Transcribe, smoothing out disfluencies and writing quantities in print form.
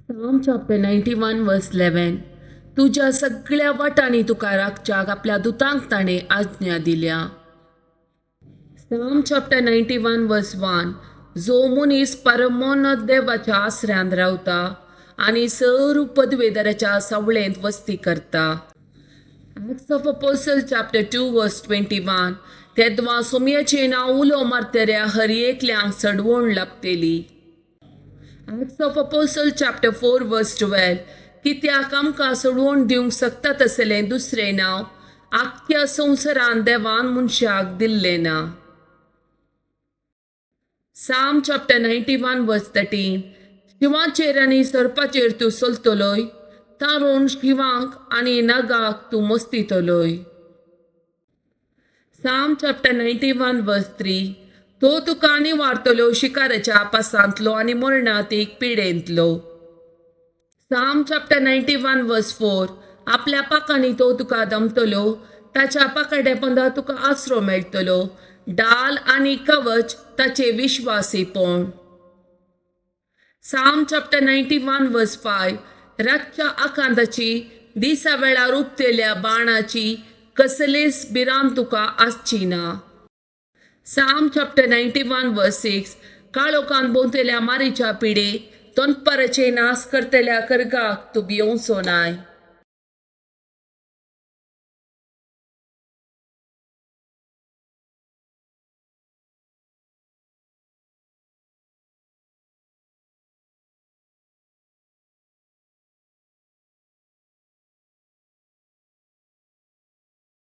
Psalm chapter 91 verse 11. तुझ्या सगळ्या वाटांनी तुका राखच्याक आपल्या दुतांक ताणे आज्ञा दिल्या. Psalm chapter 91 verse 1. जो मनीस परमोन्नत देवाच्या आसऱ्यान रावता आनी सरू पदवेदाराच्या सावळेंत वस्ती करता. Acts of Apostle chapter 2 verse 21. तेदवा सोमयाचे नांव उलो मारतऱ्या हर एकल्यांक चडवण लाभतेली. Acts of Apostle chapter 4 verse 12. कित्याक आमकां सोडवण दिवंक शकता तसलें दुसरें नांव आख्ख्या संवसारान देवान मनशाक दिल्लें ना. Psalm chapter 91 verse 13. शिवाचेर आनी सर्पाचेर तूं चलतलोय, तारून शिवांक आनी नागाक तूं मस्तितलोय. Psalm chapter 91 verse 3. तो तुका आनी वारतलो शिकाराच्या पासांतलो आनी मरणातीक पिडेंतलो. Psalm chapter 91 verse 4. आपल्या पाकांनी तो तुका दमतलो, ताच्या पाकाड्यापंदा तुका आसरो मेळटलो, डाल आनी कवच ताचे विश्वासीपण. Psalm chapter 91 verse 5. रातच्या आकांताची दिसा वेळार उपतेल्या बाणाची कसलीच भिरांत तुका आसची ना. Psalm chapter 91 verse 6. काळोखान भोंवतेल्या मारीच्या पिडे तोंडपाराचे नास करतल्या कर्गाक तूं भियोंचो नाय.